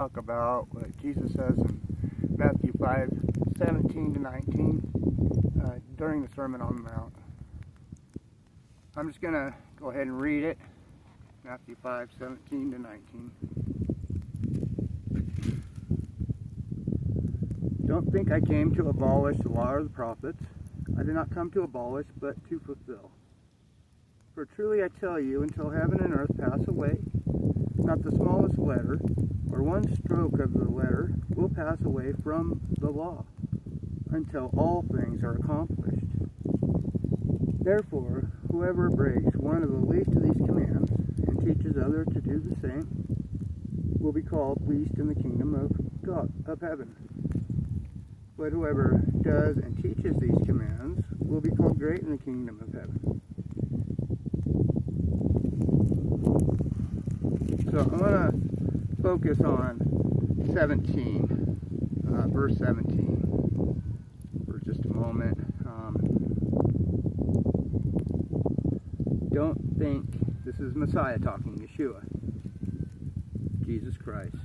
Talk about what Jesus says in Matthew 5:17 to 19 during the Sermon on the Mount. I'm just going to go ahead and read it. Matthew 5:17 to 19. Don't think I came to abolish the law or the prophets. I did not come to abolish, but to fulfill. For truly I tell you, until heaven and earth pass away, not the smallest letter or one stroke of the letter will pass away from the law, until all things are accomplished. Therefore, whoever breaks one of the least of these commands and teaches others to do the same will be called least in the kingdom of God, of heaven. But whoever does and teaches these commands will be called great in the kingdom of heaven. So I want to focus on 17, verse 17, for just a moment. Don't think, this is Messiah talking, Yeshua, Jesus Christ.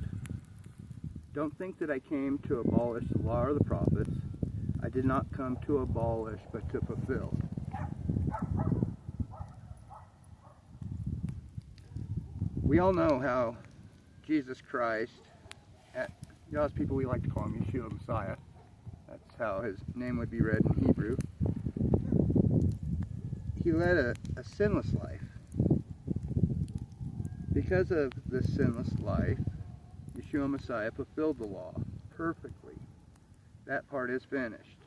Don't think that I came to abolish the law or the prophets. I did not come to abolish, but to fulfill. We all know how Jesus Christ, us people, we like to call him Yeshua, Messiah. That's how his name would be read in Hebrew. He led a sinless life. Because of this sinless life, Yeshua Messiah fulfilled the law perfectly. That part is finished.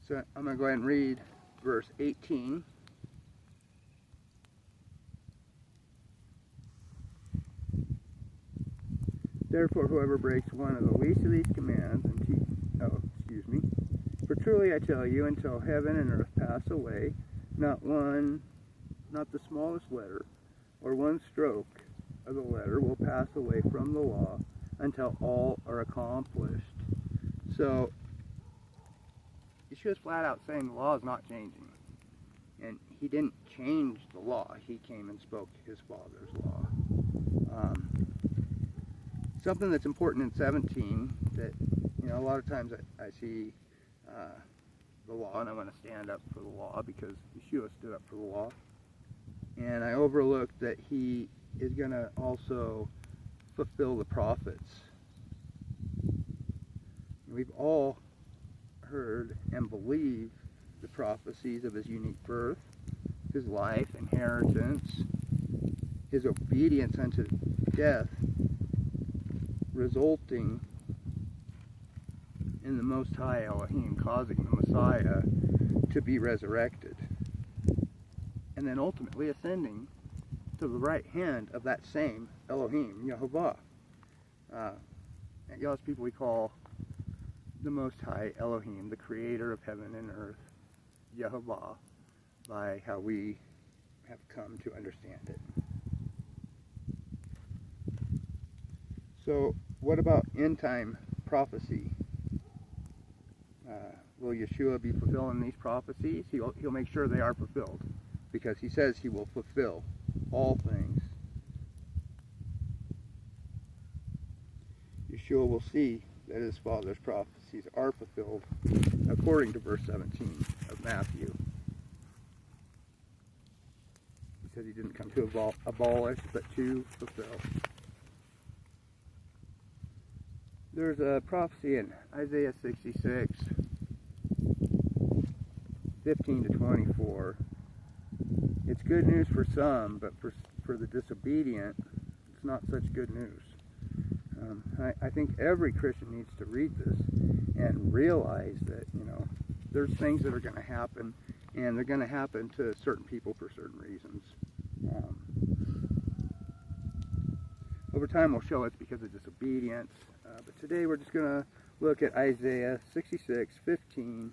So I'm going to go ahead and read verse 18. Therefore, whoever breaks one of the least of these commands and for truly I tell you, until heaven and earth pass away, not the smallest letter, or one stroke of the letter will pass away from the law until all are accomplished. So, Yeshua's flat out saying the law is not changing. And he didn't change the law. He came and spoke his Father's law. Something that's important in 17 that, a lot of times I see the law, and I want to stand up for the law because Yeshua stood up for the law. And I overlooked that he is going to also fulfill the prophets. We've all heard and believed the prophecies of his unique birth, his life, inheritance, his obedience unto death, resulting in the Most High Elohim causing the Messiah to be resurrected, and then ultimately ascending to the right hand of that same Elohim, Yehovah. And God's people, we call the Most High Elohim, the creator of heaven and earth, Yehovah, by how we have come to understand it. So, what about end-time prophecy? Will Yeshua be fulfilling these prophecies? He'll make sure they are fulfilled, because he says he will fulfill all things. Yeshua will see that his Father's prophecies are fulfilled according to verse 17 of Matthew. He said he didn't come to abolish, but to fulfill. There's a prophecy in Isaiah 66, 15 to 24. It's good news for some, but for the disobedient, it's not such good news. I think every Christian needs to read this and realize that, there's things that are going to happen, and they're going to happen to certain people for certain reasons. Over time we'll show it's because of disobedience, but today we're just going to look at Isaiah 66, 15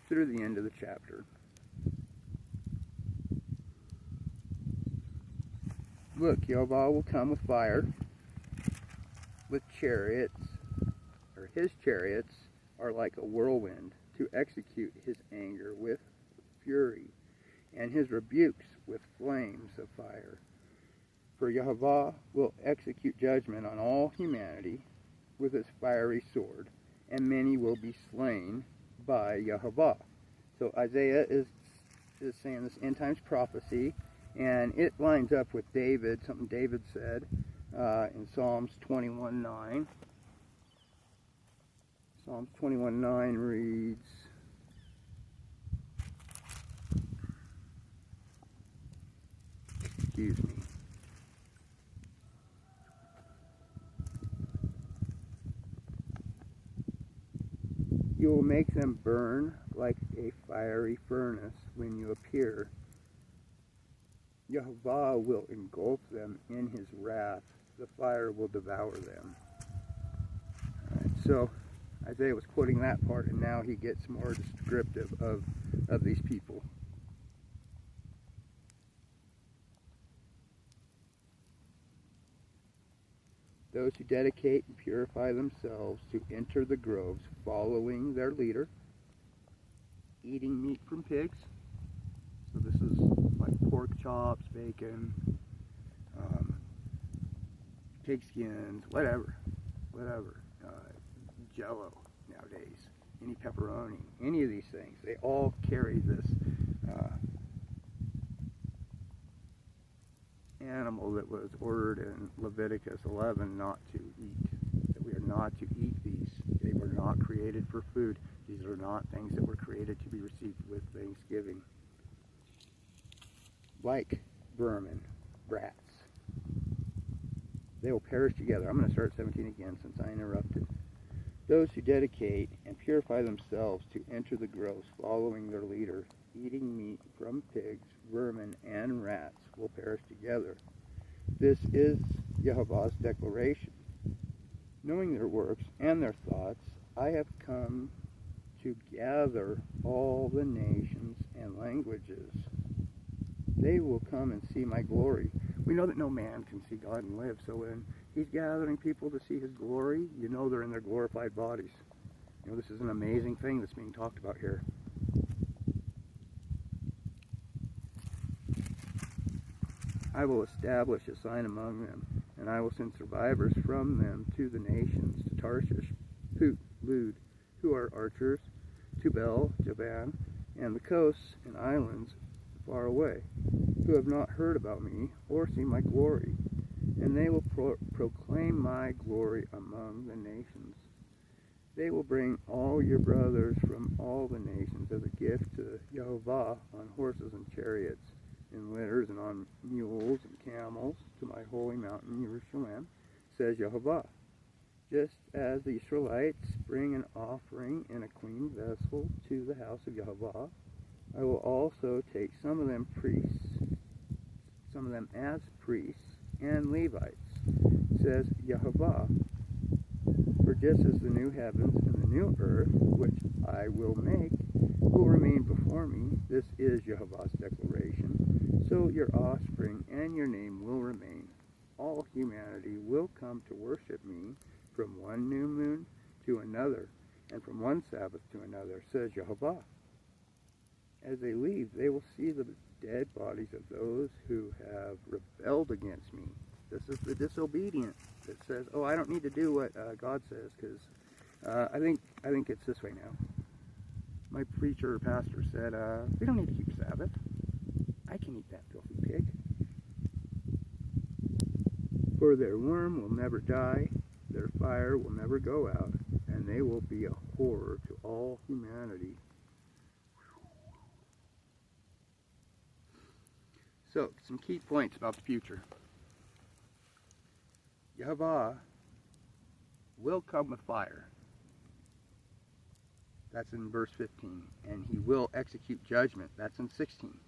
through the end of the chapter. Look, Yehovah will come with fire, with chariots, or his chariots are like a whirlwind, to execute his anger with fury, and his rebukes with flames of fire. For Yehovah will execute judgment on all humanity with his fiery sword, and many will be slain by Yehovah. So Isaiah is saying this end times prophecy, and it lines up with David, something David said in Psalms 21:9. Psalms 21:9 reads, excuse me. You will make them burn like a fiery furnace when you appear. Yehovah will engulf them in his wrath. The fire will devour them. All right, so Isaiah was quoting that part, and now he gets more descriptive of these people. Those who dedicate and purify themselves to enter the groves, following their leader, eating meat from pigs. So this is like pork chops, bacon, pig skins, whatever, Jello nowadays, any pepperoni, any of these things. They all carry this animal that was ordered in Leviticus 11 not to eat. That we are not to eat these. They were not created for food. These are not things that were created to be received with Thanksgiving. Like vermin, rats. They will perish together. I'm going to start 17 again since I interrupted. Those who dedicate and purify themselves to enter the groves, following their leader, eating meat from pigs, vermin, and rats, will perish together. This is Yehovah's declaration. Knowing their works and their thoughts, I have come to gather all the nations and languages. They will come and see my glory. We know that no man can see God and live, so when he's gathering people to see his glory, you know they're in their glorified bodies. You know, this is an amazing thing that's being talked about here. I will establish a sign among them, and I will send survivors from them to the nations, to Tarshish, Put, Lud, who are archers, to Bel, Javan, and the coasts and islands far away, who have not heard about me or seen my glory, and they will proclaim my glory among the nations. They will bring all your brothers from all the nations as a gift to Yehovah on horses and chariots, in litters and on mules and camels, to my holy mountain Jerusalem, says Yehovah. Just as the Israelites bring an offering in a clean vessel to the house of Yehovah, I will also take some of them as priests and Levites, says Yehovah. For just as the new heavens and the new earth, which I will make, will remain before me, this is Yehovah's declaration, so your offspring and your name will remain. All humanity will come to worship me from one new moon to another, and from one Sabbath to another, says Yehovah. As they leave, they will see the dead bodies of those who have rebelled against me. This is the disobedient that says, oh, I don't need to do what God says, because I think it's this way now. My preacher or pastor said, we don't need to keep Sabbath. I can eat that filthy pig. For their worm will never die, their fire will never go out, and they will be a horror to all humanity. So, some key points about the future. Yehovah will come with fire. That's in verse 15. And he will execute judgment. That's in 16.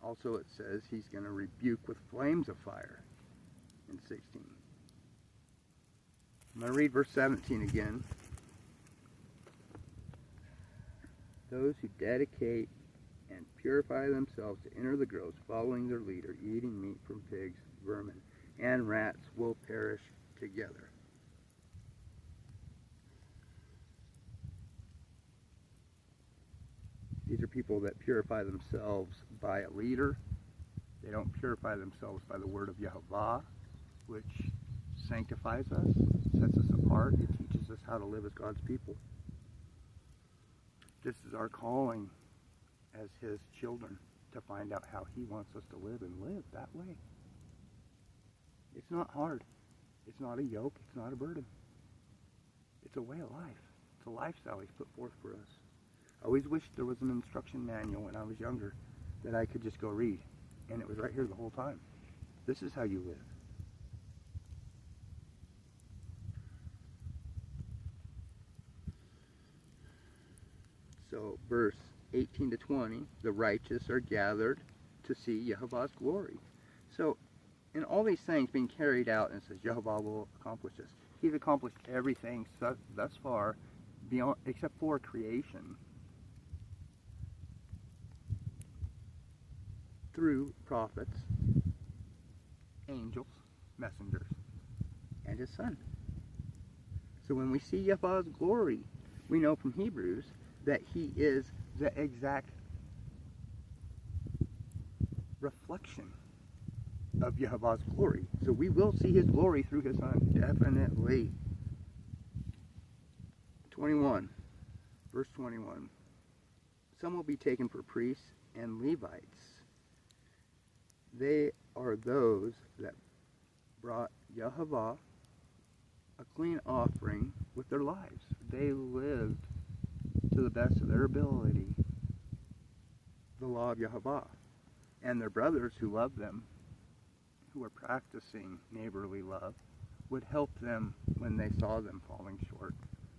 Also it says he's going to rebuke with flames of fire in 16. I'm going to read verse 17 again. Those who dedicate and purify themselves to enter the groves, following their leader, eating meat from pigs, vermin, and rats, will perish together. These are people that purify themselves by a leader. They don't purify themselves by the word of Yehovah, which sanctifies us, sets us apart. It teaches us how to live as God's people. This is our calling as his children, to find out how he wants us to live and live that way. It's not hard. It's not a yoke. It's not a burden. It's a way of life. It's a lifestyle he's put forth for us. I always wished there was an instruction manual when I was younger that I could just go read. And it was right here the whole time. This is how you live. So verse 18 to 20, the righteous are gathered to see Yehovah's glory. So in all these things being carried out, and it says Yehovah will accomplish this. He's accomplished everything thus far, beyond, except for creation, through prophets, angels, messengers, and his son. So when we see Yehovah's glory, we know from Hebrews that he is the exact reflection of Yehovah's glory. So we will see his glory through his son, definitely. 21, verse 21. Some will be taken for priests and Levites. They are those that brought Yehovah a clean offering with their lives. They lived to the best of their ability the law of Yehovah. And their brothers who loved them, who were practicing neighborly love, would help them when they saw them falling short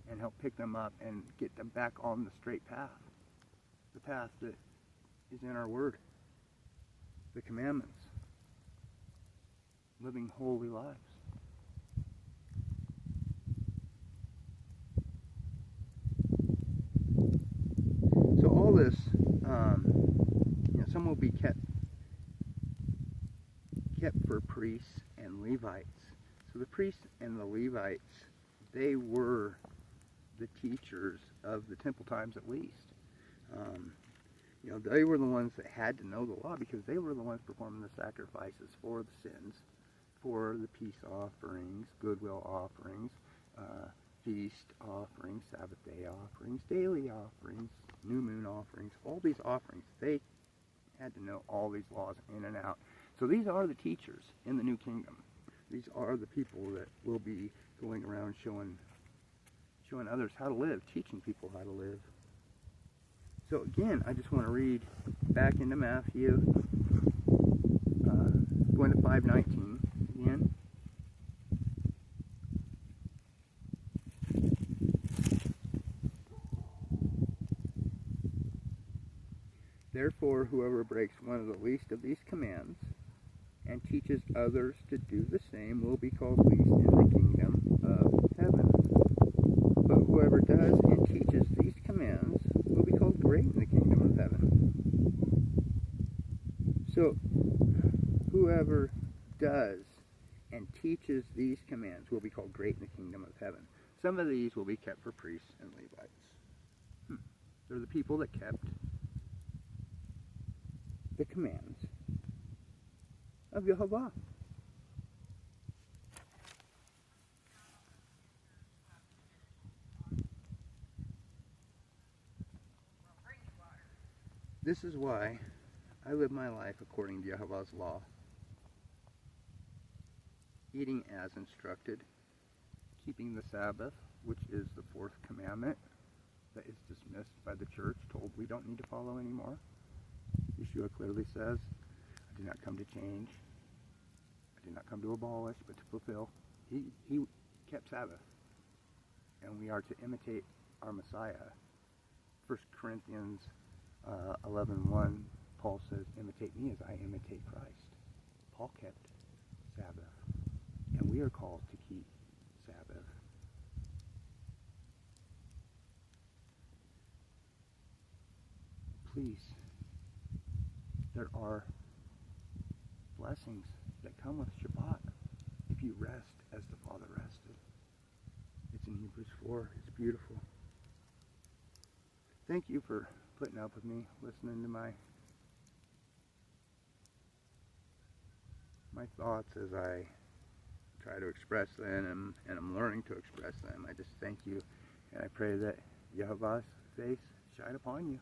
and help pick them up and get them back on the straight path. The path that is in our word. The commandments. Living holy lives. So all this, some will be kept for priests and Levites. So the priests and the Levites, they were the teachers of the temple times at least. They were the ones that had to know the law because they were the ones performing the sacrifices for the sins, for the peace offerings, goodwill offerings, feast offerings, Sabbath day offerings, daily offerings, new moon offerings, all these offerings. They had to know all these laws in and out. So these are the teachers in the new kingdom. These are the people that will be going around showing others how to live, teaching people how to live. So again, I just want to read back into Matthew, going to 5:19 again. Therefore, whoever breaks one of the least of these commands and teaches others to do the same will be called least in the kingdom of heaven. But whoever does and teaches these commands will be called great in the kingdom of heaven. So, whoever does and teaches these commands will be called great in the kingdom of heaven. Some of these will be kept for priests and Levites. They're the people that kept the commands of Yehovah. This is why I live my life according to Yehovah's law, eating as instructed, keeping the Sabbath, which is the fourth commandment that is dismissed by the church, told we don't need to follow anymore. Yeshua clearly says, I did not come to change, I did not come to abolish, but to fulfill. He kept Sabbath, and we are to imitate our Messiah. 1 Corinthians 11:1, Paul says, imitate me as I imitate Christ. Paul kept Sabbath, and we are called to keep Sabbath. Please, there are blessings that come with Shabbat if you rest as the Father rested. It's in Hebrews 4. It's beautiful. Thank you for putting up with me, listening to my my thoughts as I try to express them, and I'm learning to express them. I just thank you, and I pray that Yehovah's face shine upon you.